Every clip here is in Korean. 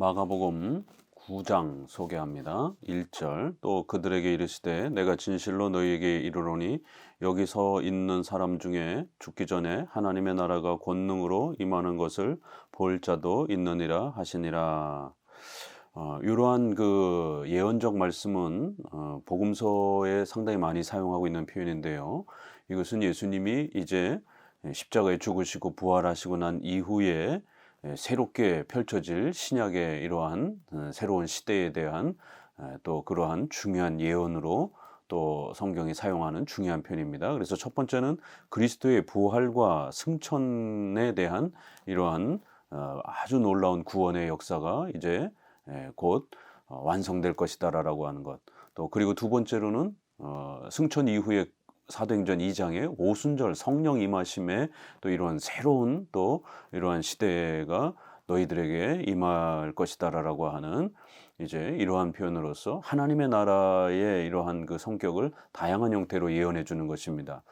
마가복음 9장 소개합니다. 1절 또 그들에게 이르시되 내가 진실로 너희에게 이르노니 여기 서 있는 사람 중에 죽기 전에 하나님의 나라가 권능으로 임하는 것을 볼 자도 있느니라 하시니라. 이러한 그 예언적 말씀은 복음서에 상당히 많이 사용하고 있는 표현인데요. 이것은 예수님이 이제 십자가에 죽으시고 부활하시고 난 이후에 새롭게 펼쳐질 신약의 이러한 새로운 시대에 대한 또 그러한 중요한 예언으로 또 성경이 사용하는 중요한 표현입니다. 그래서 첫 번째는 그리스도의 부활과 승천에 대한 이러한 아주 놀라운 구원의 역사가 이제 곧 완성될 것이다라고 하는 것. 또 그리고 두 번째로는 승천 이후에 사도행전 2장의 오순절 성령 임하심에 또 이러한 새로운 또 이러한 시대가 너희들에게 임할 것이다라고 하는 이제 이러한 표현으로서 하나님의 나라의 이러한 그 성격을 다양한 형태로 예언해 주는 것입니다.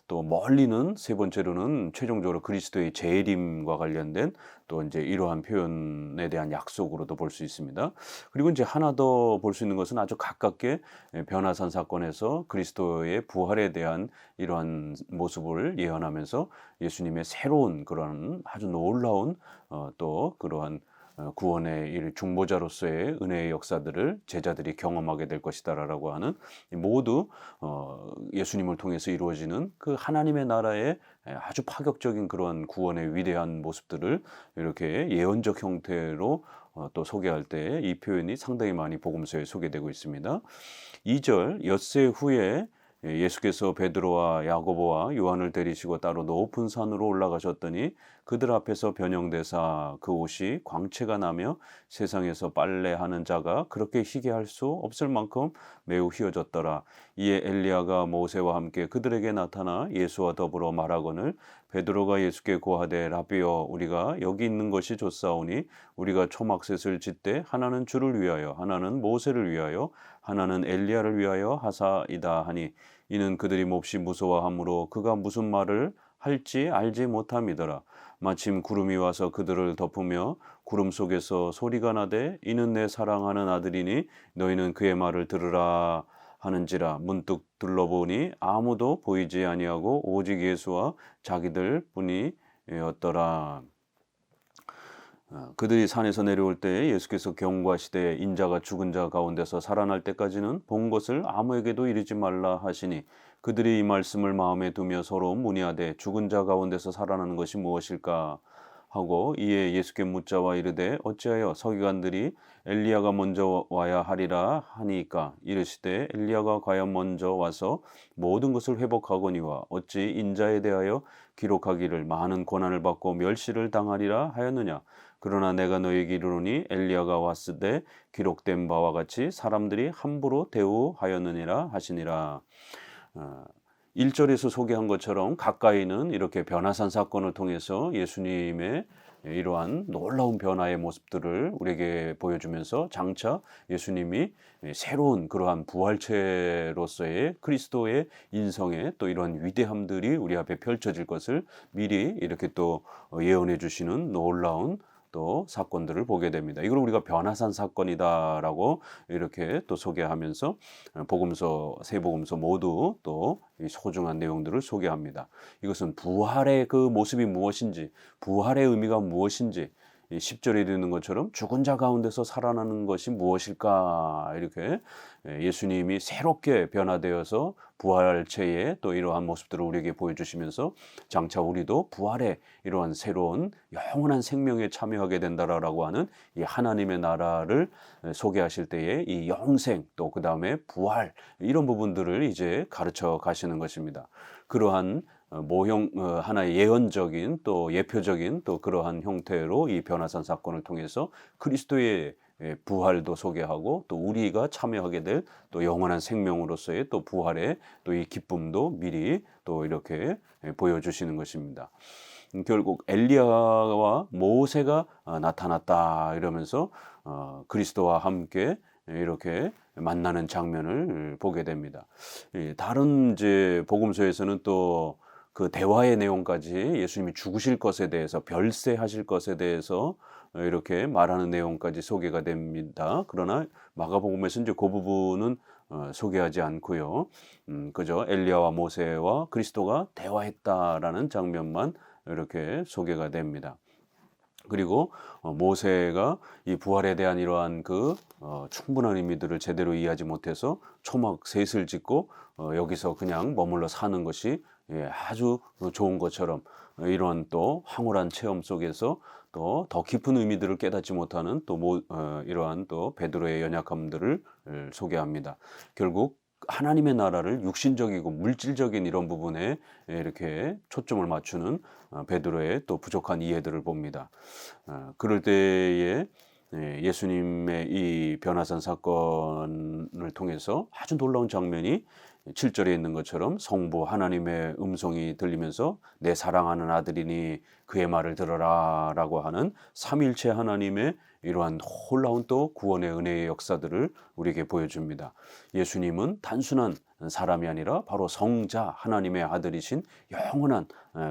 또 멀리는 세 번째로는 최종적으로 그리스도의 재림과 관련된 또 이제 이러한 표현에 대한 약속으로도 볼 수 있습니다. 그리고 이제 하나 더 볼 수 있는 것은 아주 가깝게 변화산 사건에서 그리스도의 부활에 대한 이러한 모습을 예언하면서 예수님의 새로운 그런 아주 놀라운 또 그러한 구원의 일 중보자로서의 은혜의 역사들을 제자들이 경험하게 될 것이다라고 하는 모두 예수님을 통해서 이루어지는 그 하나님의 나라의 아주 파격적인 그런 구원의 위대한 모습들을 이렇게 예언적 형태로 또 소개할 때 이 표현이 상당히 많이 복음서에 소개되고 있습니다. 2절 엿새 후에 예수께서 베드로와 야고보와 요한을 데리시고 따로 높은 산으로 올라가셨더니 그들 앞에서 변형되사 그 옷이 광채가 나며 세상에서 빨래하는 자가 그렇게 희게 할 수 없을 만큼 매우 휘어졌더라. 이에 엘리야가 모세와 함께 그들에게 나타나 예수와 더불어 말하거늘 베드로가 예수께 고하되 라비여 우리가 여기 있는 것이 좋사오니 우리가 초막셋을 짓되 하나는 주를 위하여 하나는 모세를 위하여 하나는 엘리야를 위하여 하사이다 하니 이는 그들이 몹시 무서워하므로 그가 무슨 말을 할지 알지 못함이더라. 마침 구름이 와서 그들을 덮으며 구름 속에서 소리가 나되 이는 내 사랑하는 아들이니 너희는 그의 말을 들으라 하는지라. 문득 둘러보니 아무도 보이지 아니하고 오직 예수와 자기들 뿐이었더라. 그들이 산에서 내려올 때 예수께서 경고하시되 인자가 죽은 자 가운데서 살아날 때까지는 본 것을 아무에게도 이르지 말라 하시니 그들이 이 말씀을 마음에 두며 서로 문의하되 죽은 자 가운데서 살아나는 것이 무엇일까 하고 이에 예수께 묻자와 이르되 어찌하여 서기관들이 엘리야가 먼저 와야 하리라 하니까 이르시되 엘리야가 과연 먼저 와서 모든 것을 회복하거니와 어찌 인자에 대하여 기록하기를 많은 고난을 받고 멸시를 당하리라 하였느냐. 그러나 내가 너에게 이르노니 엘리야가 왔을 때 기록된 바와 같이 사람들이 함부로 대우하였느니라 하시니라. 1절에서 소개한 것처럼 가까이는 이렇게 변화산 사건을 통해서 예수님의 이러한 놀라운 변화의 모습들을 우리에게 보여주면서 장차 예수님이 새로운 그러한 부활체로서의 그리스도의 인성의 또 이런 위대함들이 우리 앞에 펼쳐질 것을 미리 이렇게 또 예언해 주시는 놀라운 또 사건들을 보게 됩니다. 이걸 우리가 변화산 사건이다라고 이렇게 또 소개하면서 복음서 세 복음서 모두 또 이 소중한 내용들을 소개합니다. 이것은 부활의 그 모습이 무엇인지, 부활의 의미가 무엇인지, 이 10절에 이르는 것처럼 죽은 자 가운데서 살아나는 것이 무엇일까 이렇게 예수님이 새롭게 변화되어서 부활체의 또 이러한 모습들을 우리에게 보여주시면서 장차 우리도 부활의 이러한 새로운 영원한 생명에 참여하게 된다라고 하는 이 하나님의 나라를 소개하실 때의 이 영생 또 그 다음에 부활 이런 부분들을 이제 가르쳐 가시는 것입니다. 그러한 모형 하나의 예언적인 또 예표적인 또 그러한 형태로 이 변화산 사건을 통해서 그리스도의 부활도 소개하고 또 우리가 참여하게 될 또 영원한 생명으로서의 또 부활의 또 이 기쁨도 미리 또 이렇게 보여주시는 것입니다. 결국 엘리야와 모세가 나타났다 이러면서 그리스도와 함께 이렇게 만나는 장면을 보게 됩니다. 다른 이제 복음서에서는 또 그 대화의 내용까지 예수님이 죽으실 것에 대해서 별세하실 것에 대해서 이렇게 말하는 내용까지 소개가 됩니다. 그러나 마가복음에서 이제 그 부분은 소개하지 않고요. 그저 엘리야와 모세와 그리스도가 대화했다라는 장면만 이렇게 소개가 됩니다. 그리고 모세가 이 부활에 대한 이러한 충분한 의미들을 제대로 이해하지 못해서 초막 셋을 짓고 여기서 그냥 머물러 사는 것이 아주 좋은 것처럼 이러한 또 황홀한 체험 속에서 또 더 깊은 의미들을 깨닫지 못하는 이러한 또 베드로의 연약함들을 소개합니다. 결국 하나님의 나라를 육신적이고 물질적인 이런 부분에 이렇게 초점을 맞추는 베드로의 또 부족한 이해들을 봅니다. 그럴 때에 예수님의 이 변화산 사건을 통해서 아주 놀라운 장면이 7절에 있는 것처럼 성부 하나님의 음성이 들리면서 내 사랑하는 아들이니 그의 말을 들어라 라고 하는 삼위일체 하나님의 이러한 놀라운 또 구원의 은혜의 역사들을 우리에게 보여줍니다. 예수님은 단순한 사람이 아니라 바로 성자 하나님의 아들이신 영원한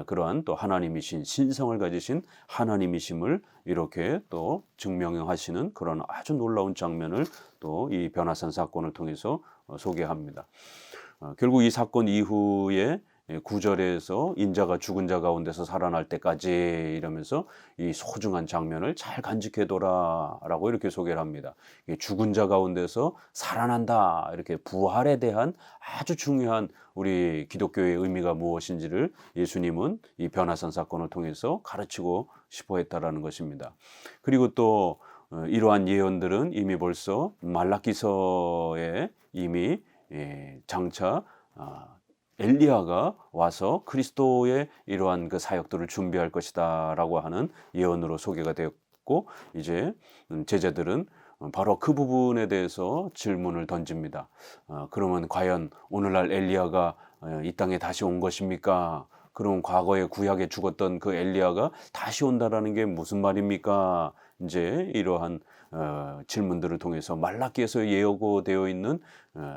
그러한 또 하나님이신 신성을 가지신 하나님이심을 이렇게 또 증명하시는 그런 아주 놀라운 장면을 또 이 변화산 사건을 통해서 소개합니다. 결국 이 사건 이후에 9절에서 인자가 죽은 자 가운데서 살아날 때까지 이러면서 이 소중한 장면을 잘 간직해둬라 라고 이렇게 소개를 합니다. 죽은 자 가운데서 살아난다, 이렇게 부활에 대한 아주 중요한 우리 기독교의 의미가 무엇인지를 예수님은 이 변화산 사건을 통해서 가르치고 싶어 했다라는 것입니다. 그리고 또 이러한 예언들은 이미 벌써 말라기서에 이미 장차 엘리야가 와서 그리스도의 이러한 그 사역들을 준비할 것이다라고 하는 예언으로 소개가 되었고, 이제 제자들은 바로 그 부분에 대해서 질문을 던집니다. 그러면 과연 오늘날 엘리야가 이 땅에 다시 온 것입니까? 그럼 과거에 구약에 죽었던 그 엘리야가 다시 온다라는 게 무슨 말입니까? 이제 이러한 질문들을 통해서 말라기에서 예고되어 있는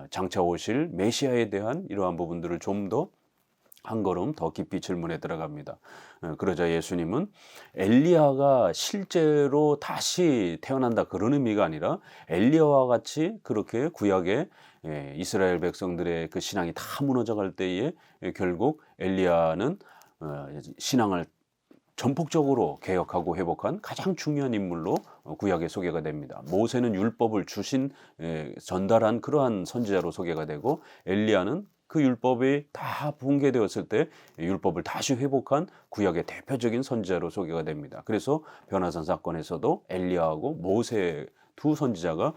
장차 오실 메시아에 대한 이러한 부분들을 좀 더 한 걸음 더 깊이 질문에 들어갑니다. 그러자 예수님은 엘리야가 실제로 다시 태어난다 그런 의미가 아니라 엘리야와 같이 그렇게 구약에 이스라엘 백성들의 그 신앙이 다 무너져갈 때에 결국 엘리야는 신앙을 전폭적으로 개혁하고 회복한 가장 중요한 인물로 구약에 소개가 됩니다. 모세는 율법을 전달한 그러한 선지자로 소개가 되고, 엘리야는 그 율법이 다 붕괴되었을 때 율법을 다시 회복한 구약의 대표적인 선지자로 소개가 됩니다. 그래서 변화산 사건에서도 엘리야하고 모세 두 선지자가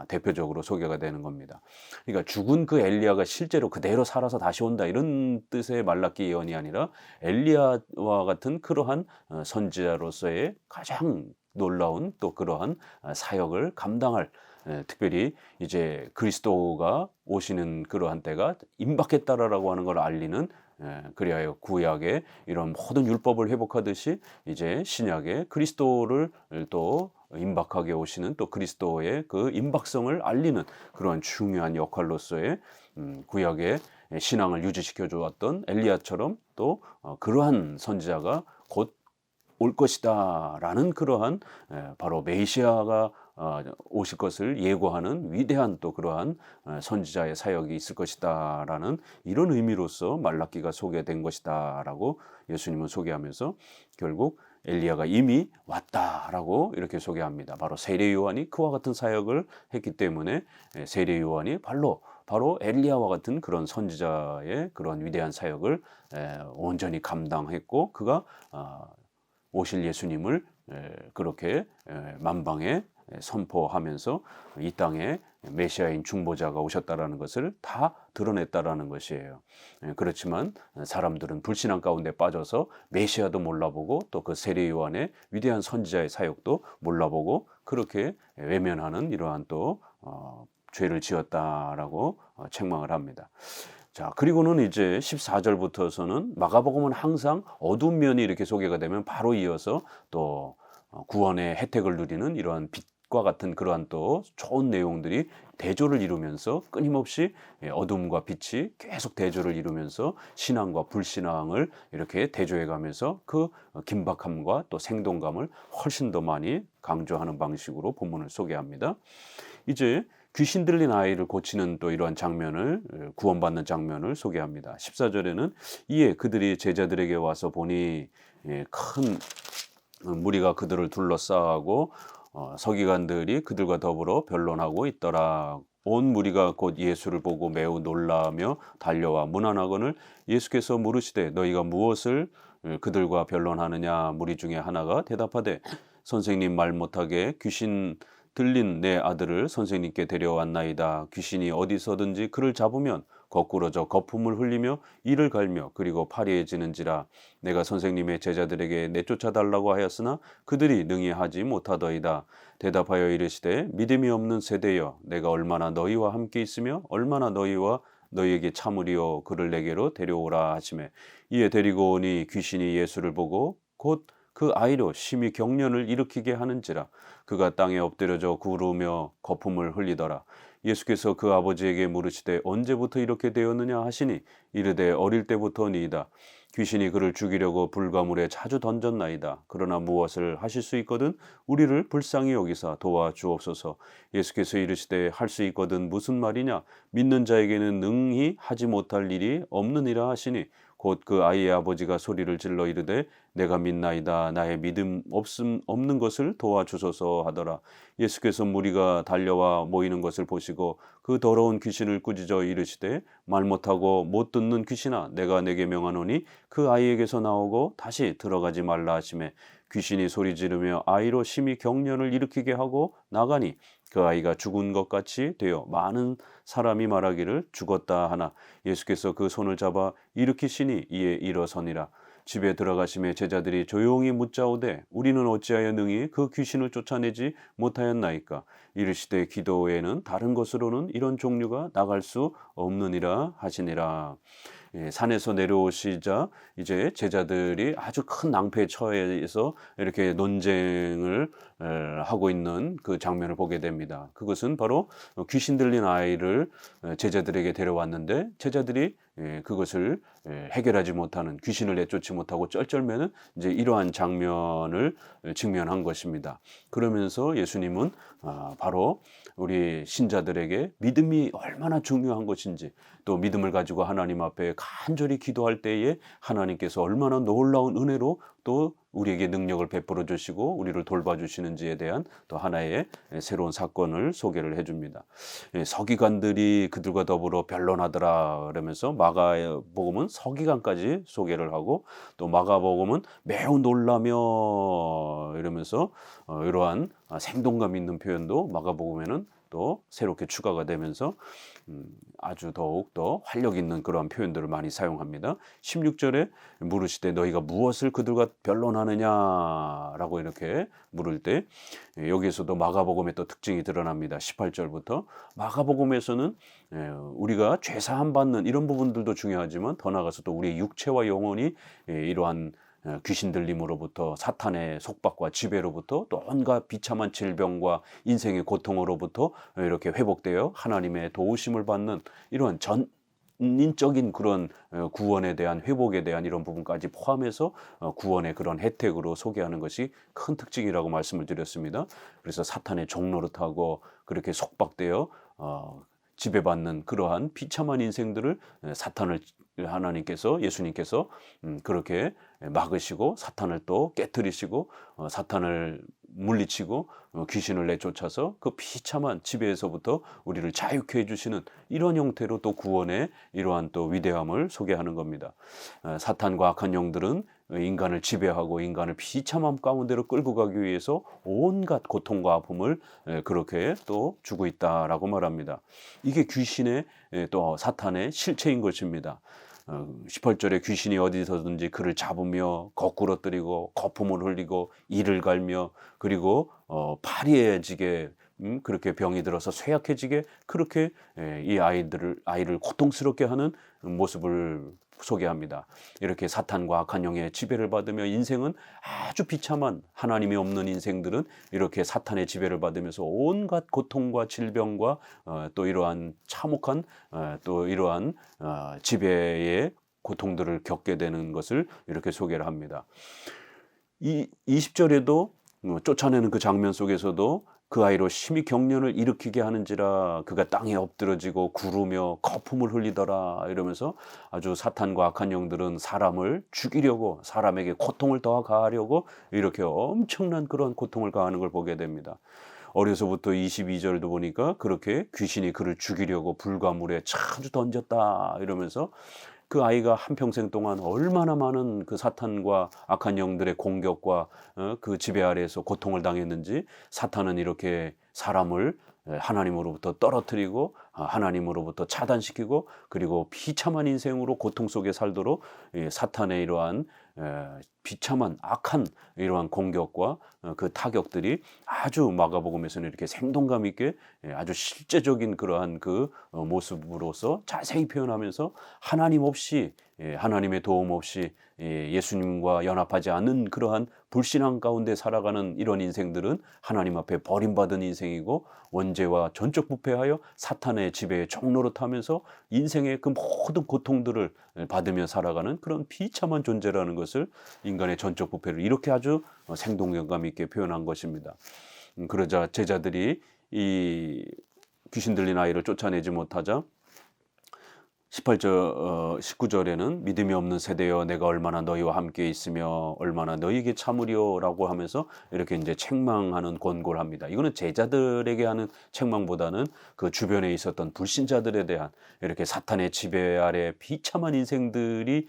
대표적으로 소개가 되는 겁니다. 그러니까 죽은 그 엘리야가 실제로 그대로 살아서 다시 온다 이런 뜻의 말라기 예언이 아니라 엘리야와 같은 그러한 선지자로서의 가장 놀라운 또 그러한 사역을 감당할, 특별히 이제 그리스도가 오시는 그러한 때가 임박했다라고 하는 걸 알리는, 그리하여 구약의 이런 모든 율법을 회복하듯이 이제 신약의 그리스도를 또 임박하게 오시는 또 그리스도의 그 임박성을 알리는 그런 중요한 역할로서의 구약의 신앙을 유지시켜 주었던 엘리야처럼 또 그러한 선지자가 곧 올 것이다 라는 그러한 바로 메시아가 오실 것을 예고하는 위대한 또 그러한 선지자의 사역이 있을 것이다 라는 이런 의미로서 말라기가 소개된 것이다 라고 예수님은 소개하면서 결국 엘리야가 이미 왔다라고 이렇게 소개합니다. 바로 세례 요한이 그와 같은 사역을 했기 때문에 세례 요한이 바로 엘리야와 같은 그런 선지자의 그런 위대한 사역을 온전히 감당했고, 그가 오실 예수님을 그렇게 만방에 선포하면서 이 땅에 메시아인 중보자가 오셨다라는 것을 다 드러냈다라는 것이에요. 그렇지만 사람들은 불신앙 가운데 빠져서 메시아도 몰라보고 또 그 세례 요한의 위대한 선지자의 사역도 몰라보고 그렇게 외면하는 이러한 또 죄를 지었다라고 책망을 합니다. 자, 그리고는 이제 14절부터서는 마가복음은 항상 어두운 면이 이렇게 소개가 되면 바로 이어서 또 구원의 혜택을 누리는 이러한 빛 빛과 같은 그러한 또 좋은 내용들이 대조를 이루면서 끊임없이 어둠과 빛이 계속 대조를 이루면서 신앙과 불신앙을 이렇게 대조해 가면서 그 긴박함과 또 생동감을 훨씬 더 많이 강조하는 방식으로 본문을 소개합니다. 이제 귀신 들린 아이를 고치는 또 이러한 장면을 구원받는 장면을 소개합니다. 14절에는 이에 그들이 제자들에게 와서 보니 큰 무리가 그들을 둘러싸고 서기관들이 그들과 더불어 변론하고 있더라. 온 무리가 곧 예수를 보고 매우 놀라며 달려와 문안하거늘 예수께서 물으시되 너희가 무엇을 그들과 변론하느냐. 무리 중에 하나가 대답하되 선생님 말 못하게 귀신 들린 내 아들을 선생님께 데려왔나이다. 귀신이 어디서든지 그를 잡으면 거꾸러져 거품을 흘리며 이를 갈며 그리고 파리해지는지라. 내가 선생님의 제자들에게 내쫓아 달라고 하였으나 그들이 능히 하지 못하더이다. 대답하여 이르시되 믿음이 없는 세대여 내가 얼마나 너희와 함께 있으며 얼마나 너희와 너희에게 참으리요. 그를 내게로 데려오라 하시매 이에 데리고 오니 귀신이 예수를 보고 곧 그 아이로 심히 경련을 일으키게 하는지라. 그가 땅에 엎드려져 구르며 거품을 흘리더라. 예수께서 그 아버지에게 물으시되 언제부터 이렇게 되었느냐 하시니 이르되 어릴 때부터니이다. 귀신이 그를 죽이려고 불가물에 자주 던졌나이다. 그러나 무엇을 하실 수 있거든 우리를 불쌍히 여기사 도와주옵소서. 예수께서 이르시되 할 수 있거든 무슨 말이냐. 믿는 자에게는 능히 하지 못할 일이 없느니라 하시니 곧 그 아이의 아버지가 소리를 질러 이르되 내가 믿나이다. 나의 믿음 없는 것을 도와주소서 하더라. 예수께서 무리가 달려와 모이는 것을 보시고 그 더러운 귀신을 꾸짖어 이르시되 말 못하고 못 듣는 귀신아 내가 내게 명하노니 그 아이에게서 나오고 다시 들어가지 말라 하시매 귀신이 소리 지르며 아이로 심히 경련을 일으키게 하고 나가니 그 아이가 죽은 것 같이 되어 많은 사람이 말하기를 죽었다 하나 예수께서 그 손을 잡아 일으키시니 이에 일어서니라. 집에 들어가심에 제자들이 조용히 묻자오되 우리는 어찌하여 능히 그 귀신을 쫓아내지 못하였나이까. 이르시되 기도에는 다른 것으로는 이런 종류가 나갈 수 없느니라 하시니라. 산에서 내려오시자 이제 제자들이 아주 큰 낭패에 처해서 이렇게 논쟁을 하고 있는 그 장면을 보게 됩니다. 그것은 바로 귀신 들린 아이를 제자들에게 데려왔는데 제자들이 그것을 해결하지 못하는 귀신을 내쫓지 못하고 쩔쩔매는 이제 이러한 장면을 직면한 것입니다. 그러면서 예수님은 바로 우리 신자들에게 믿음이 얼마나 중요한 것인지 또 믿음을 가지고 하나님 앞에 간절히 기도할 때에 하나님께서 얼마나 놀라운 은혜로 또 우리에게 능력을 베풀어 주시고 우리를 돌봐주시는지에 대한 또 하나의 새로운 사건을 소개를 해줍니다. 서기관들이 그들과 더불어 변론하더라 그러면서 마가복음은 서기관까지 소개를 하고 또 마가복음은 매우 놀라며 이러면서 이러한 생동감 있는 표현도 마가복음에는 또 새롭게 추가가 되면서 아주 더욱 더 활력 있는 그러한 표현들을 많이 사용합니다. 16절에 물으시되 너희가 무엇을 그들과 변론하느냐라고 이렇게 물을 때 여기에서도 마가복음의 또 특징이 드러납니다. 18절부터 마가복음에서는 우리가 죄 사함 받는 이런 부분들도 중요하지만 더 나아가서 또 우리의 육체와 영혼이 이러한 귀신 들림으로부터 사탄의 속박과 지배로부터 또 온갖 비참한 질병과 인생의 고통으로부터 이렇게 회복되어 하나님의 도우심을 받는 이러한 전인적인 그런 구원에 대한 회복에 대한 이런 부분까지 포함해서 구원의 그런 혜택으로 소개하는 것이 큰 특징이라고 말씀을 드렸습니다. 그래서 사탄의 종노릇하고 그렇게 속박되어 지배받는 그러한 비참한 인생들을 사탄을 하나님께서 예수님께서 그렇게 막으시고 사탄을 또 깨뜨리시고 사탄을 물리치고 귀신을 내쫓아서 그 비참한 지배에서부터 우리를 자유케 해주시는 이런 형태로 또 구원의 이러한 또 위대함을 소개하는 겁니다. 사탄과 악한 영들은 인간을 지배하고 인간을 비참함 가운데로 끌고 가기 위해서 온갖 고통과 아픔을 그렇게 또 주고 있다라고 말합니다. 이게 귀신의 또 사탄의 실체인 것입니다. 18절에 귀신이 어디서든지 그를 잡으며 거꾸러뜨리고 거품을 흘리고 이를 갈며 그리고 파리해지게 그렇게 병이 들어서 쇠약해지게 그렇게 이 아이를 고통스럽게 하는 모습을 소개합니다. 이렇게 사탄과 악한 영의 지배를 받으며 인생은 아주 비참한, 하나님이 없는 인생들은 이렇게 사탄의 지배를 받으면서 온갖 고통과 질병과 또 이러한 참혹한 또 이러한 지배의 고통들을 겪게 되는 것을 이렇게 소개를 합니다. 이 20절에도 쫓아내는 그 장면 속에서도 그 아이로 심히 경련을 일으키게 하는지라 그가 땅에 엎드러지고 구르며 거품을 흘리더라 이러면서 아주 사탄과 악한 영들은 사람을 죽이려고, 사람에게 고통을 더 가하려고 이렇게 엄청난 그런 고통을 가하는 걸 보게 됩니다. 어려서부터 22절도 보니까 그렇게 귀신이 그를 죽이려고 불과 물에 자주 던졌다 이러면서 그 아이가 한평생 동안 얼마나 많은 그 사탄과 악한 영들의 공격과 그 지배 아래에서 고통을 당했는지, 사탄은 이렇게 사람을 하나님으로부터 떨어뜨리고 하나님으로부터 차단시키고 그리고 비참한 인생으로 고통 속에 살도록 사탄의 이러한 비참한 악한 이러한 공격과 그 타격들이 아주 마가복음에서는 이렇게 생동감 있게 아주 실제적인 그러한 그 모습으로서 자세히 표현하면서 하나님 없이, 하나님의 도움 없이 예수님과 연합하지 않는 그러한 불신앙 가운데 살아가는 이런 인생들은 하나님 앞에 버림받은 인생이고 원죄와 전적 부패하여 사탄의 지배의 종로로 타면서 인생의 그 모든 고통들을 받으며 살아가는 그런 비참한 존재라는 것을, 인간의 전적 부패를 이렇게 아주 생동감 있게 표현한 것입니다. 그러자 제자들이 이 귀신 들린 아이를 쫓아내지 못하자 19절에는 믿음이 없는 세대여 내가 얼마나 너희와 함께 있으며 얼마나 너희에게 참으리오라고 하면서 이렇게 이제 책망하는 권고를 합니다. 이거는 제자들에게 하는 책망보다는 그 주변에 있었던 불신자들에 대한, 이렇게 사탄의 지배 아래 비참한 인생들이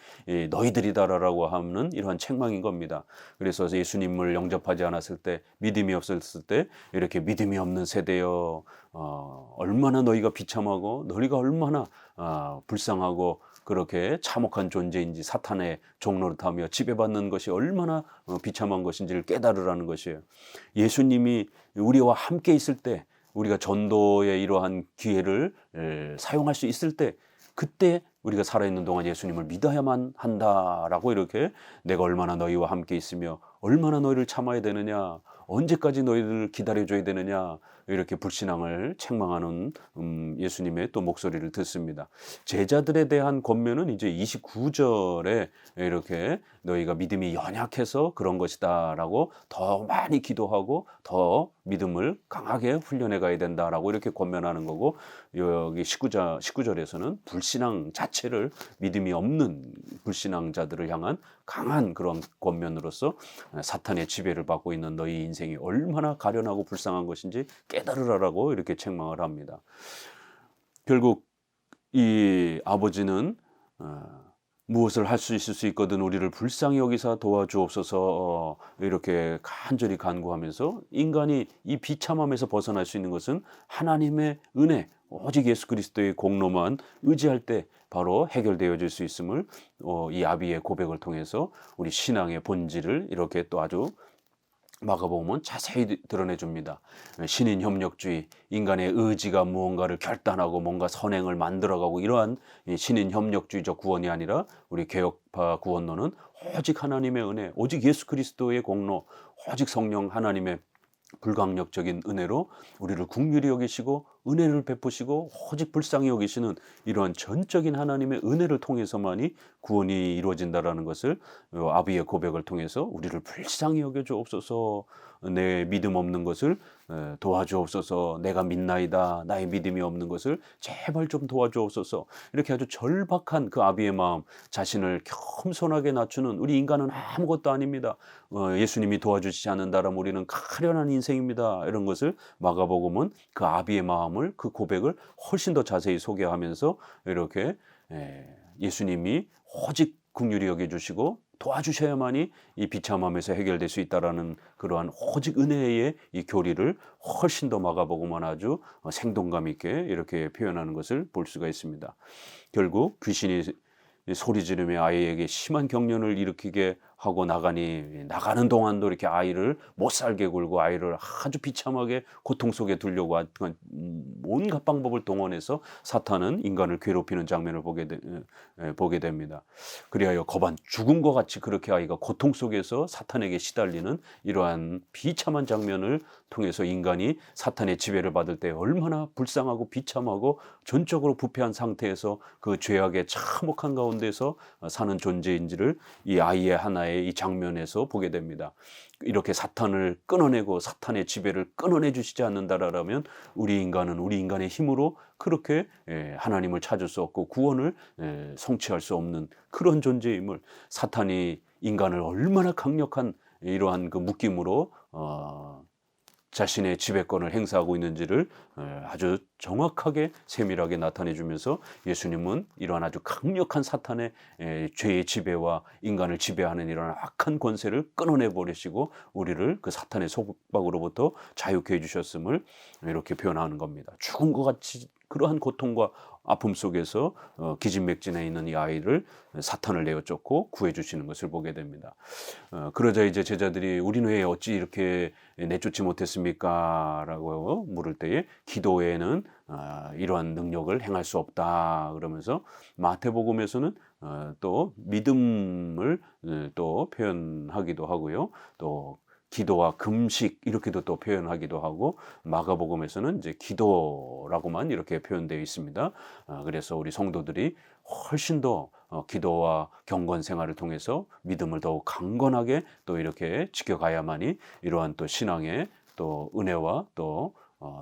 너희들이다라고 하는 이러한 책망인 겁니다. 그래서 예수님을 영접하지 않았을 때, 믿음이 없었을 때 이렇게 믿음이 없는 세대여 얼마나 너희가 비참하고 너희가 얼마나 불쌍하고 그렇게 참혹한 존재인지, 사탄의 종로를 타며 지배받는 것이 얼마나 비참한 것인지를 깨달으라는 것이에요. 예수님이 우리와 함께 있을 때, 우리가 전도의 이러한 기회를 사용할 수 있을 때, 그때 우리가 살아있는 동안 예수님을 믿어야만 한다라고, 이렇게 내가 얼마나 너희와 함께 있으며 얼마나 너희를 참아야 되느냐, 언제까지 너희들을 기다려줘야 되느냐, 이렇게 불신앙을 책망하는 예수님의 또 목소리를 듣습니다. 제자들에 대한 권면은 이제 29절에 이렇게 너희가 믿음이 연약해서 그런 것이다 라고 더 많이 기도하고 더 믿음을 강하게 훈련해 가야 된다라고 이렇게 권면하는 거고, 여기 19절에서는 불신앙 자체를, 믿음이 없는 불신앙자들을 향한 강한 그런 권면으로서 사탄의 지배를 받고 있는 너희 인생이 얼마나 가련하고 불쌍한 것인지 깨달으라라고 이렇게 책망을 합니다. 결국 이 아버지는 무엇을 할 수 있을 수 있거든 우리를 불쌍히 여기사 도와주옵소서 이렇게 간절히 간구하면서, 인간이 이 비참함에서 벗어날 수 있는 것은 하나님의 은혜, 오직 예수 그리스도의 공로만 의지할 때 바로 해결되어질 수 있음을 이 아비의 고백을 통해서 우리 신앙의 본질을 이렇게 또 아주 마가복음은 자세히 드러내 줍니다. 신인 협력주의, 인간의 의지가 무언가를 결단하고 뭔가 선행을 만들어가고 이러한 신인 협력주의적 구원이 아니라, 우리 개혁파 구원론은 오직 하나님의 은혜, 오직 예수 그리스도의 공로, 오직 성령 하나님의 불강력적인 은혜로 우리를 긍휼히 여기시고 은혜를 베푸시고 오직 불쌍히 여기시는 이러한 전적인 하나님의 은혜를 통해서만이 구원이 이루어진다라는 것을 아비의 고백을 통해서 우리를 불쌍히 여겨주옵소서, 내 믿음 없는 것을 도와주옵소서, 내가 믿나이다, 나의 믿음이 없는 것을 제발 좀 도와주옵소서, 이렇게 아주 절박한 그 아비의 마음, 자신을 겸손하게 낮추는, 우리 인간은 아무것도 아닙니다, 예수님이 도와주시지 않는다라면 우리는 가련한 인생입니다, 이런 것을 마가복음은 그 아비의 마음을, 그 고백을 훨씬 더 자세히 소개하면서 이렇게 예수님이 오직 긍휼히 여겨주시고 도와주셔야만이 이 비참함에서 해결될 수 있다라는 그러한 오직 은혜의 이 교리를 훨씬 더 마가복음은 아주 생동감 있게 이렇게 표현하는 것을 볼 수가 있습니다. 결국 귀신이 소리 지르며 아이에게 심한 경련을 일으키게 하고 나가는 동안도 이렇게 아이를 못 살게 굴고 아이를 아주 비참하게 고통 속에 두려고 온갖 방법을 동원해서 사탄은 인간을 괴롭히는 장면을 보게 됩니다. 그리하여 거반 죽음과 같이 그렇게 아이가 고통 속에서 사탄에게 시달리는 이러한 비참한 장면을 통해서 인간이 사탄의 지배를 받을 때 얼마나 불쌍하고 비참하고 전적으로 부패한 상태에서 그 죄악의 참혹한 가운데서 사는 존재인지를 이 아이의 하나의 이 장면에서 보게 됩니다. 이렇게 사탄을 끊어내고 사탄의 지배를 끊어내 주시지 않는다라면 우리 인간의 힘으로 그렇게 하나님을 찾을 수 없고 구원을 성취할 수 없는 그런 존재임을, 사탄이 인간을 얼마나 강력한 이러한 그 묶임으로 자신의 지배권을 행사하고 있는지를 아주 정확하게 세밀하게 나타내 주면서 예수님은 이러한 아주 강력한 사탄의 죄의 지배와 인간을 지배하는 이런 악한 권세를 끊어내 버리시고 우리를 그 사탄의 속박으로부터 자유케 해주셨음을 이렇게 표현하는 겁니다. 죽음과 같이 그러한 고통과 아픔 속에서 기진맥진해 있는 이 아이를 사탄을 내어 쫓고 구해주시는 것을 보게 됩니다. 그러자 이제 제자들이 우리는 왜 어찌 이렇게 내쫓지 못했습니까? 라고 물을 때에 기도 외에는 이러한 능력을 행할 수 없다 그러면서 마태복음에서는 또 믿음을 또 표현하기도 하고요. 또 기도와 금식 이렇게도 또 표현하기도 하고 마가복음에서는 이제 기도라고만 이렇게 표현되어 있습니다. 그래서 우리 성도들이 훨씬 더 기도와 경건 생활을 통해서 믿음을 더욱 강건하게 또 이렇게 지켜가야만이 이러한 또 신앙의 또 은혜와 또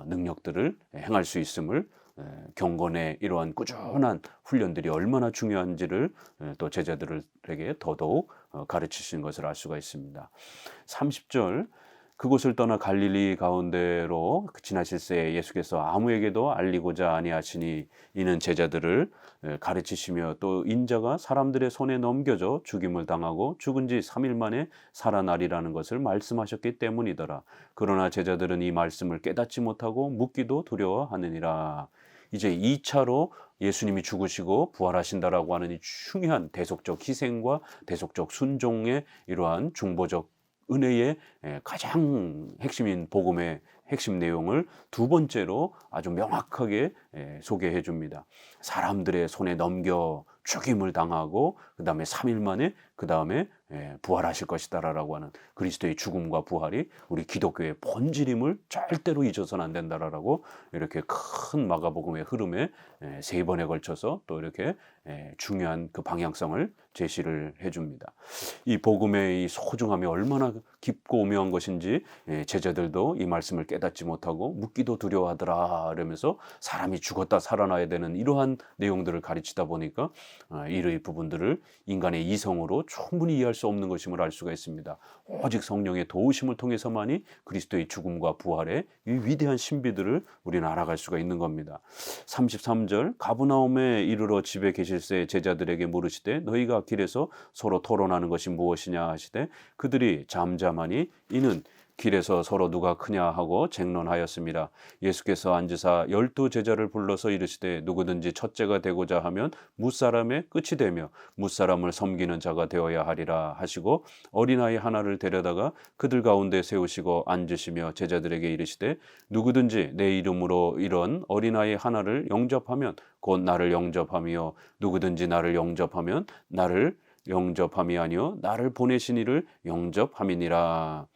능력들을 행할 수 있음을, 경건의 이러한 꾸준한 훈련들이 얼마나 중요한지를 또 제자들에게 더더욱 가르치신 것을 알 수가 있습니다. 30절, 그곳을 떠나 갈릴리 가운데로 지나실새 예수께서 아무에게도 알리고자 아니하시니 이는 제자들을 가르치시며 또 인자가 사람들의 손에 넘겨져 죽임을 당하고 죽은 지 3일 만에 살아나리라는 것을 말씀하셨기 때문이더라. 그러나 제자들은 이 말씀을 깨닫지 못하고 묻기도 두려워하느니라. 이제 2차로 예수님이 죽으시고 부활하신다라고 하는 이 중요한 대속적 희생과 대속적 순종의 이러한 중보적 은혜의 가장 핵심인 복음의 핵심 내용을 두 번째로 아주 명확하게 소개해 줍니다. 사람들의 손에 넘겨 죽임을 당하고 그 다음에 3일 만에 그 다음에 부활하실 것이다라고 하는 그리스도의 죽음과 부활이 우리 기독교의 본질임을 절대로 잊어서는 안 된다라고 이렇게 큰 마가복음의 흐름에 3번에 걸쳐서 또 이렇게 중요한 그 방향성을 제시를 해줍니다. 이 복음의 이 소중함이 얼마나 깊고 오묘한 것인지 제자들도 이 말씀을 깨닫지 못하고 묻기도 두려워하더라 이러면서 사람이 죽었다 살아나야 되는 이러한 내용들을 가르치다 보니까 이러한 부분들을 인간의 이성으로 충분히 이해할 수 없는 것임을 알 수가 있습니다. 오직 성령의 도우심을 통해서만이 그리스도의 죽음과 부활의 이 위대한 신비들을 우리는 알아갈 수가 있는 겁니다. 33절, 가브나움에 이르러 집에 계실새 제자들에게 물으시되 너희가 길에서 서로 토론하는 것이 무엇이냐 하시되 그들이 잠잠하니 이는 길에서 서로 누가 크냐 하고 쟁론하였습니다. 예수께서 앉으사 12제자를 불러서 이르시되 누구든지 첫째가 되고자 하면 뭇사람의 끝이 되며 뭇사람을 섬기는 자가 되어야 하리라 하시고 어린아이 하나를 데려다가 그들 가운데 세우시고 앉으시며 제자들에게 이르시되 누구든지 내 이름으로 이런 어린아이 하나를 영접하면 곧 나를 영접하며 누구든지 나를 영접하면 나를 영접함이 아니요 나를 보내신 이를 영접함이니라.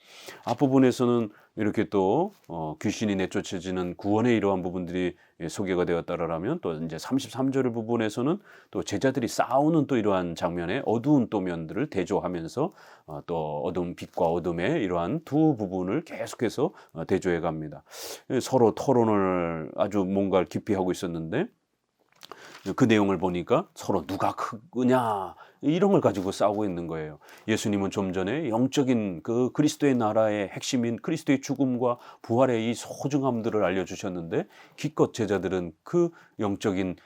앞부분에서는 이렇게 또 귀신이 내쫓아지는 구원의 이러한 부분들이 소개가 되었다라면 또 이제 33절 부분에서는 또 제자들이 싸우는 또 이러한 장면의 어두운 또 면들을 대조하면서 또 어두운 빛과 어둠의 이러한 두 부분을 계속해서 대조해 갑니다. 서로 토론을 아주 뭔가 깊이 하고 있었는데 그 내용을 보니까 서로 누가 크냐 이런 걸 가지고 싸우고 있는 거예요. 예수님은 좀 전에 영적인 그 그리스도의 나라의 핵심인 그리스도의 죽음과 부활의 이 소중함들을 알려주셨는데 기껏 제자들은 그 영적인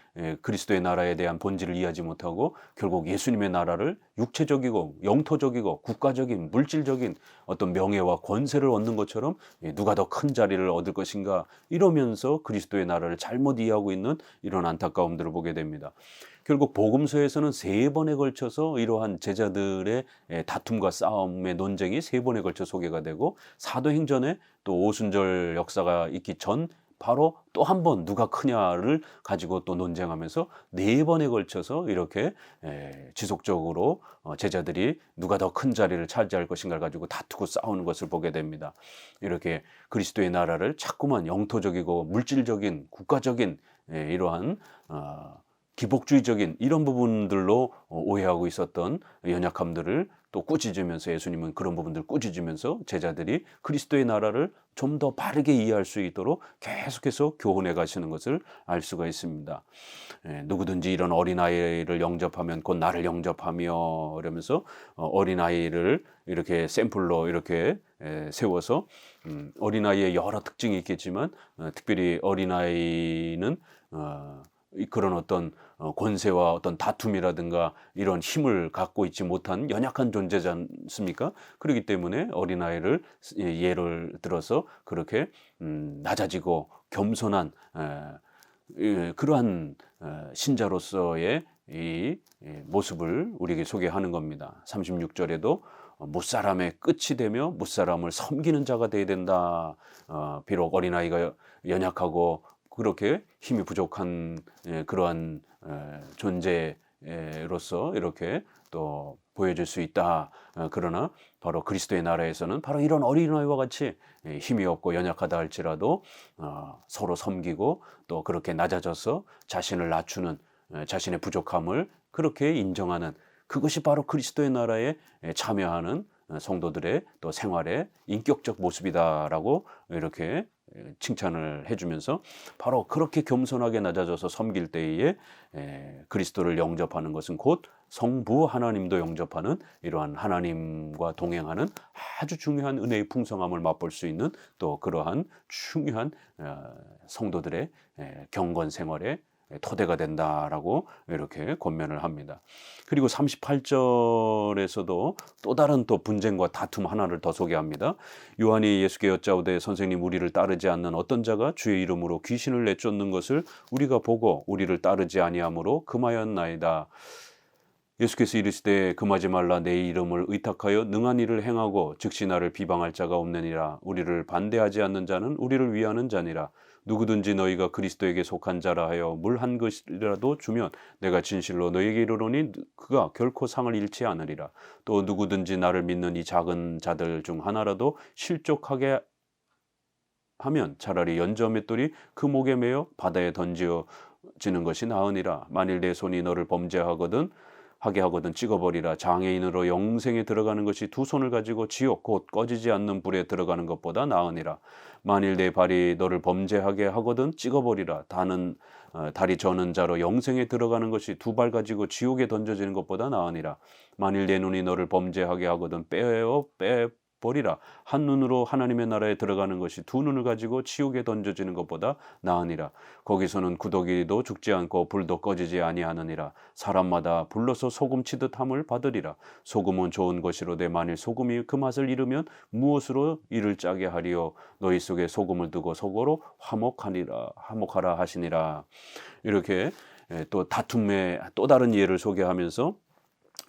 그리스도의 나라에 대한 본질을 이해하지 못하고 결국 예수님의 나라를 육체적이고 영토적이고 국가적인 물질적인 어떤 명예와 권세를 얻는 것처럼 누가 더 큰 자리를 얻을 것인가 이러면서 그리스도의 나라를 잘못 이해하고 있는 이런 안타까움들을 보게 됩니다. 결국 복음서에서는 3번에 걸쳐서 이러한 제자들의 다툼과 싸움의 논쟁이 3번에 걸쳐 소개가 되고, 사도행전에 또 오순절 역사가 있기 전 바로 또 한 번 누가 크냐를 가지고 또 논쟁하면서 4번에 걸쳐서 이렇게 지속적으로 제자들이 누가 더 큰 자리를 차지할 것인가를 가지고 다투고 싸우는 것을 보게 됩니다. 이렇게 그리스도의 나라를 자꾸만 영토적이고 물질적인 국가적인 이러한 기복주의적인 이런 부분들로 오해하고 있었던 연약함들을 또 꾸짖으면서, 예수님은 그런 부분들을 꾸짖으면서 제자들이 그리스도의 나라를 좀 더 바르게 이해할 수 있도록 계속해서 교훈해 가시는 것을 알 수가 있습니다. 누구든지 이런 어린아이를 영접하면 곧 나를 영접하며, 이러면서 어린아이를 이렇게 샘플로 이렇게 세워서 어린아이의 여러 특징이 있겠지만 특별히 어린아이는 그런 어떤 권세와 어떤 다툼이라든가 이런 힘을 갖고 있지 못한 연약한 존재지 않습니까? 그렇기 때문에 어린아이를 예를 들어서 그렇게 낮아지고 겸손한 그러한 신자로서의 이 모습을 우리에게 소개하는 겁니다. 36절에도 무사람의 끝이 되며 무사람을 섬기는 자가 되어야 된다. 비록 어린아이가 연약하고 그렇게 힘이 부족한 그러한 존재로서 이렇게 또 보여질 수 있다. 그러나 바로 그리스도의 나라에서는 바로 이런 어린아이와 같이 힘이 없고 연약하다 할지라도 서로 섬기고 또 그렇게 낮아져서 자신을 낮추는, 자신의 부족함을 그렇게 인정하는, 그것이 바로 그리스도의 나라에 참여하는 성도들의 또 생활의 인격적 모습이다라고 이렇게 칭찬을 해주면서 바로 그렇게 겸손하게 낮아져서 섬길 때에 그리스도를 영접하는 것은 곧 성부 하나님도 영접하는 이러한 하나님과 동행하는 아주 중요한 은혜의 풍성함을 맛볼 수 있는 또 그러한 중요한 성도들의 경건 생활에 토대가 된다라고 이렇게 권면을 합니다. 그리고 38절에서도 또 다른 또 분쟁과 다툼 하나를 더 소개합니다. 요한이 예수께 여짜오되 선생님, 우리를 따르지 않는 어떤 자가 주의 이름으로 귀신을 내쫓는 것을 우리가 보고 우리를 따르지 아니하므로 금하였나이다. 예수께서 이르시되 금하지 말라. 내 이름을 의탁하여 능한 일을 행하고 즉시 나를 비방할 자가 없느니라. 우리를 반대하지 않는 자는 우리를 위하는 자니라. 누구든지 너희가 그리스도에게 속한 자라 하여 물 한 것이라도 주면 내가 진실로 너희에게 이르노니 그가 결코 상을 잃지 않으리라. 또 누구든지 나를 믿는 이 작은 자들 중 하나라도 실족하게 하면 차라리 연저 맷돌이 그 목에 매어 바다에 던지어지는 것이 나으니라. 만일 내 손이 너를 범죄하거든 하게 하거든 찍어버리라. 장애인으로 영생에 들어가는 것이 2손을 가지고 지옥 곧 꺼지지 않는 불에 들어가는 것보다 나으니라. 만일 내 발이 너를 범죄하게 하거든 찍어버리라. 다리 저는 자로 영생에 들어가는 것이 2발 가지고 지옥에 던져지는 것보다 나으니라. 만일 내 눈이 너를 범죄하게 하거든 빼버리라. 한 눈으로 하나님의 나라에 들어가는 것이 2눈을 가지고 지옥에 던져지는 것보다 나으니라. 거기서는 구더기도 죽지 않고 불도 꺼지지 아니하느니라. 사람마다 불러서 소금 치듯 함을 받으리라. 소금은 좋은 것이로되 만일 소금이 그 맛을 잃으면 무엇으로 이를 짜게 하리요. 너희 속에 소금을 두고 속으로 화목하라 하시니라. 이렇게 또 다툼의 또 다른 예를 소개하면서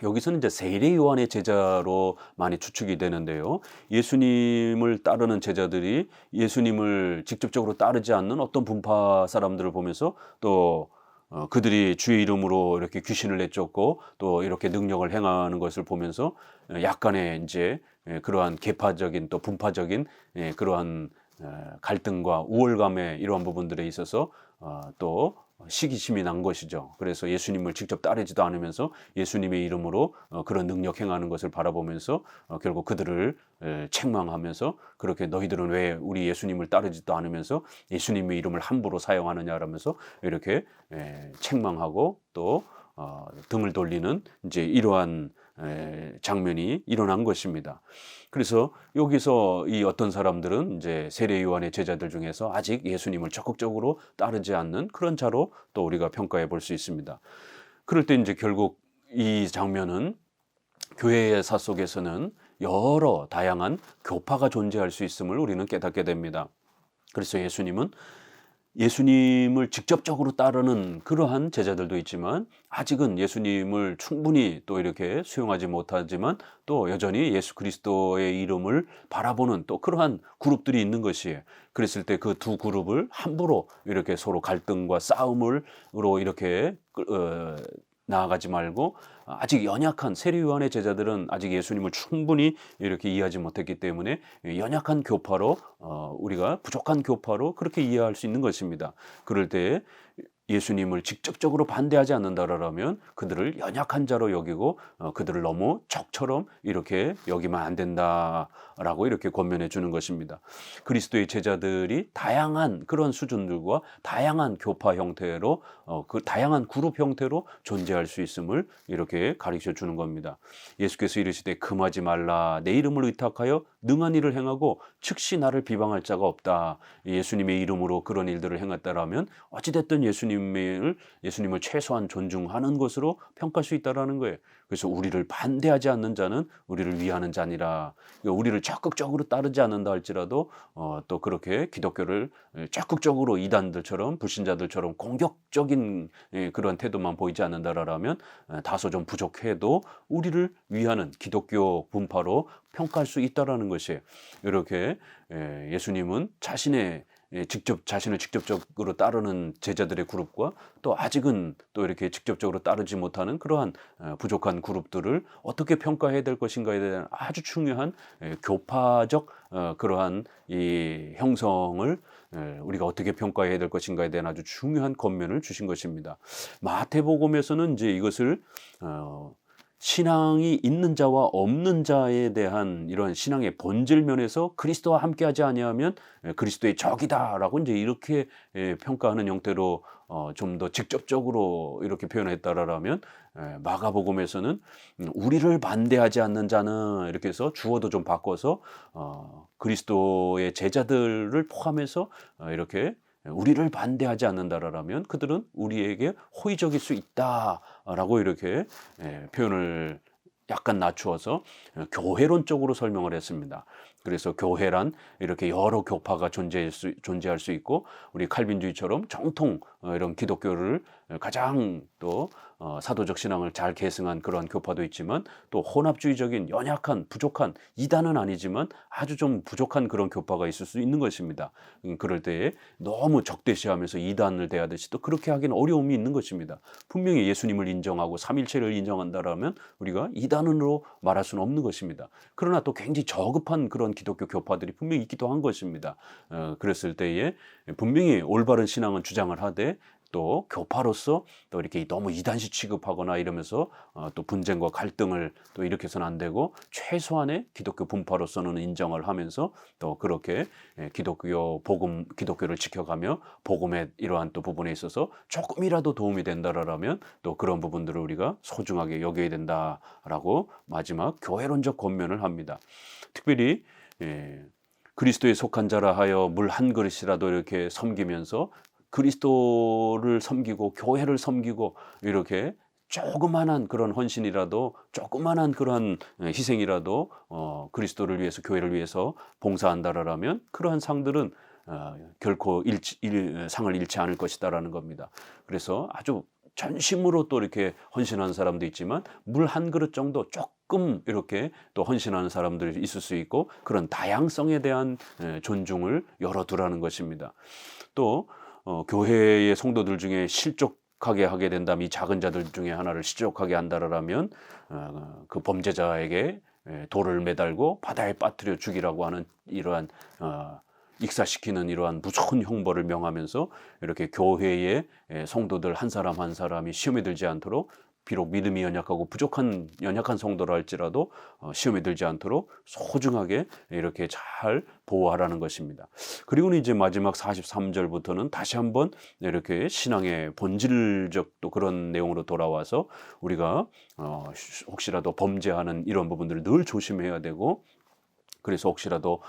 여기서는 이제 세례 요한의 제자로 많이 추측이 되는데요. 예수님을 따르는 제자들이 예수님을 직접적으로 따르지 않는 어떤 분파 사람들을 보면서 또 그들이 주의 이름으로 이렇게 귀신을 내쫓고 또 이렇게 능력을 행하는 것을 보면서 약간의 이제 그러한 계파적인 또 분파적인 그러한 갈등과 우월감에 이러한 부분들에 있어서 또 시기심이 난 것이죠. 그래서 예수님을 직접 따르지도 않으면서 예수님의 이름으로 그런 능력 행하는 것을 바라보면서 결국 그들을 책망하면서 그렇게 너희들은 왜 우리 예수님을 따르지도 않으면서 예수님의 이름을 함부로 사용하느냐라면서 이렇게 책망하고 또 등을 돌리는 이제 이러한 장면이 일어난 것입니다. 그래서 여기서 이 어떤 사람들은 이제 세례 요한의 제자들 중에서 아직 예수님을 적극적으로 따르지 않는 그런 자로 또 우리가 평가해 볼 수 있습니다. 그럴 때 이제 결국 이 장면은 교회의 역사 속에서는 여러 다양한 교파가 존재할 수 있음을 우리는 깨닫게 됩니다. 그래서 예수님을 직접적으로 따르는 그러한 제자들도 있지만 아직은 예수님을 충분히 또 이렇게 수용하지 못하지만 또 여전히 예수 그리스도의 이름을 바라보는 또 그러한 그룹들이 있는 것이에요. 그랬을 때 그 두 그룹을 함부로 이렇게 서로 갈등과 싸움으로 이렇게 나아가지 말고 아직 연약한 세례 요한의 제자들은 아직 예수님을 충분히 이렇게 이해하지 못했기 때문에 연약한 교파로 우리가 부족한 교파로 그렇게 이해할 수 있는 것입니다. 그럴 때 예수님을 직접적으로 반대하지 않는다라면 그들을 연약한 자로 여기고 그들을 너무 적처럼 이렇게 여기면 안 된다라고 이렇게 권면해 주는 것입니다. 그리스도의 제자들이 다양한 그런 수준들과 다양한 교파 형태로 그 다양한 그룹 형태로 존재할 수 있음을 이렇게 가르쳐 주는 겁니다. 예수께서 이르시되 금하지 말라 내 이름을 의탁하여 능한 일을 행하고 즉시 나를 비방할 자가 없다. 예수님의 이름으로 그런 일들을 행했다라면 어찌됐든 예수님을 최소한 존중하는 것으로 평가할 수 있다라는 거예요. 그래서 우리를 반대하지 않는 자는 우리를 위하는 자니라. 그러니까 우리를 적극적으로 따르지 않는다 할지라도 또 그렇게 기독교를 적극적으로 이단들처럼 불신자들처럼 공격적인 그런 태도만 보이지 않는다라면 다소 좀 부족해도 우리를 위하는 기독교 분파로 평가할 수 있다라는 것이에요. 이렇게 예수님은 자신을 직접적으로 따르는 제자들의 그룹과 또 아직은 또 이렇게 직접적으로 따르지 못하는 그러한 부족한 그룹들을 어떻게 평가해야 될 것인가에 대한 아주 중요한 교파적 그러한 이 형성을 우리가 어떻게 평가해야 될 것인가에 대한 아주 중요한 권면을 주신 것입니다. 마태복음에서는 이제 이것을 신앙이 있는 자와 없는 자에 대한 이런 신앙의 본질 면에서 그리스도와 함께하지 아니하면 그리스도의 적이다라고 이제 이렇게 평가하는 형태로 좀 더 직접적으로 이렇게 표현했다라면 마가복음에서는 우리를 반대하지 않는 자는 이렇게 해서 주어도 좀 바꿔서 그리스도의 제자들을 포함해서 이렇게 우리를 반대하지 않는다라면 그들은 우리에게 호의적일 수 있다라고 이렇게 표현을 약간 낮추어서 교회론적으로 설명을 했습니다. 그래서 교회란 이렇게 여러 교파가 존재할 수 있고 우리 칼빈주의처럼 정통 이런 기독교를 가장 또 사도적 신앙을 잘 계승한 그런 교파도 있지만 또 혼합주의적인 연약한 부족한 이단은 아니지만 아주 좀 부족한 그런 교파가 있을 수 있는 것입니다. 그럴 때에 너무 적대시하면서 이단을 대하듯이 또 그렇게 하기는 어려움이 있는 것입니다. 분명히 예수님을 인정하고 삼일체를 인정한다라면 우리가 이단으로 말할 수는 없는 것입니다. 그러나 또 굉장히 저급한 그런 기독교 교파들이 분명히 있기도 한 것입니다. 그랬을 때에 분명히 올바른 신앙은 주장을 하되 또 교파로서 또 이렇게 너무 이단식 취급하거나 이러면서 또 분쟁과 갈등을 또 일으켜서는 안 되고 최소한의 기독교 분파로서는 인정을 하면서 또 그렇게 기독교를 지켜가며 복음의 이러한 또 부분에 있어서 조금이라도 도움이 된다라면 또 그런 부분들을 우리가 소중하게 여겨야 된다라고 마지막 교회론적 권면을 합니다. 특별히 그리스도에 속한 자라 하여 물 한 그릇이라도 이렇게 섬기면서 그리스도를 섬기고 교회를 섬기고 이렇게 조그만한 그런 헌신이라도 조그만한 그런 희생이라도 그리스도를 위해서 교회를 위해서 봉사한다라면 그러한 상들은 결코 상을 잃지 않을 것이다라는 겁니다. 그래서 아주 전심으로 또 이렇게 헌신하는 사람도 있지만 물 한 그릇 정도 조금 이렇게 또 헌신하는 사람들이 있을 수 있고 그런 다양성에 대한 존중을 열어두라는 것입니다. 또 교회의 성도들 중에 실족하게 하게 된다면 이 작은 자들 중에 하나를 실족하게 한다라면 그 범죄자에게 돌을 매달고 바다에 빠뜨려 죽이라고 하는 이러한 익사시키는 이러한 무서운 형벌을 명하면서 이렇게 교회의 성도들 한 사람 한 사람이 시험에 들지 않도록 비록 믿음이 연약하고 부족한 연약한 성도라 할지라도 시험에 들지 않도록 소중하게 이렇게 잘 보호하라는 것입니다. 그리고는 이제 마지막 43절부터는 다시 한번 이렇게 신앙의 본질적 또 그런 내용으로 돌아와서 우리가 혹시라도 범죄하는 이런 부분들을 늘 조심해야 되고, 그래서 혹시라도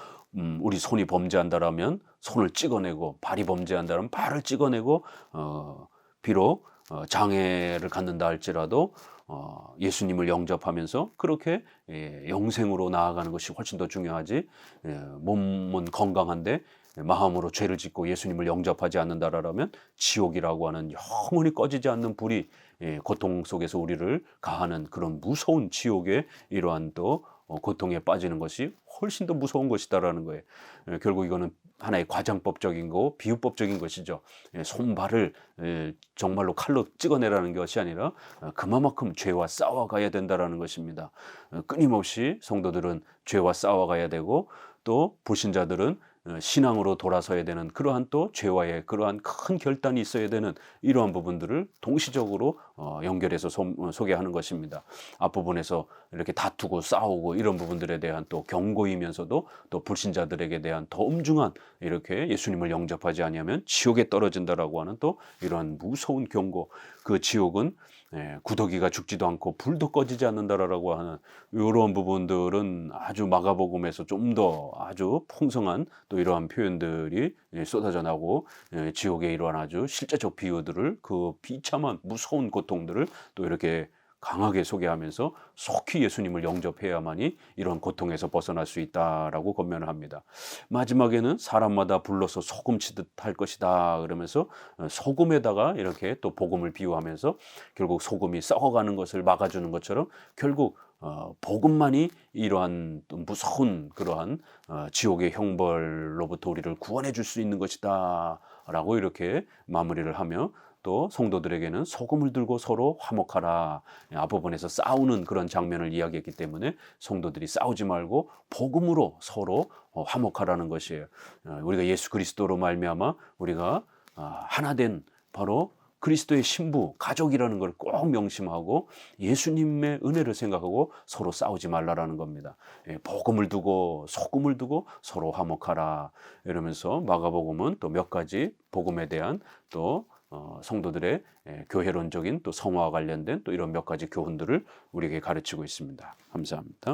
우리 손이 범죄한다라면 손을 찍어내고, 발이 범죄한다면 발을 찍어내고, 비록 장애를 갖는다 할지라도 예수님을 영접하면서 그렇게 영생으로 나아가는 것이 훨씬 더 중요하지, 몸은 건강한데 마음으로 죄를 짓고 예수님을 영접하지 않는다라면 지옥이라고 하는 영원히 꺼지지 않는 불이 고통 속에서 우리를 가하는 그런 무서운 지옥의 이러한 또 고통에 빠지는 것이 훨씬 더 무서운 것이다라는 거예요. 결국 이거는 하나의 과장법적인 거, 비유법적인 것이죠. 손발을 정말로 칼로 찍어내라는 것이 아니라 그만큼 죄와 싸워가야 된다라는 것입니다. 끊임없이 성도들은 죄와 싸워가야 되고, 또 불신자들은 신앙으로 돌아서야 되는 그러한 또 죄와의 그러한 큰 결단이 있어야 되는 이러한 부분들을 동시적으로 연결해서 소개하는 것입니다. 앞부분에서 이렇게 다투고 싸우고 이런 부분들에 대한 또 경고이면서도 또 불신자들에게 대한 더 엄중한, 이렇게 예수님을 영접하지 아니하면 지옥에 떨어진다라고 하는 또 이러한 무서운 경고. 그 지옥은 구더기가 죽지도 않고 불도 꺼지지 않는다라고 하는 이런 부분들은 아주 마가복음에서 좀 더 아주 풍성한 또 이러한 표현들이 쏟아져 나오고, 지옥의 이러한 아주 실제적 비유들을, 그 비참한 무서운 고통들을 또 이렇게 강하게 소개하면서 속히 예수님을 영접해야만이 이런 고통에서 벗어날 수 있다라고 권면을 합니다. 마지막에는 사람마다 불러서 소금치듯 할 것이다 그러면서 소금에다가 이렇게 또 복음을 비유하면서 결국 소금이 썩어가는 것을 막아주는 것처럼 결국 복음만이 이러한 또 무서운 그러한 지옥의 형벌로부터 우리를 구원해 줄 수 있는 것이다 라고 이렇게 마무리를 하며, 또 성도들에게는 소금을 들고 서로 화목하라, 앞부분에서 싸우는 그런 장면을 이야기했기 때문에 성도들이 싸우지 말고 복음으로 서로 화목하라는 것이에요. 우리가 예수 그리스도로 말미암아 우리가 하나된 바로 그리스도의 신부, 가족이라는 걸 꼭 명심하고 예수님의 은혜를 생각하고 서로 싸우지 말라라는 겁니다. 복음을 두고 소금을 두고 서로 화목하라 이러면서 마가복음은 또 몇 가지 복음에 대한 또 성도들의 교회론적인 또 성화와 관련된 또 이런 몇 가지 교훈들을 우리에게 가르치고 있습니다. 감사합니다.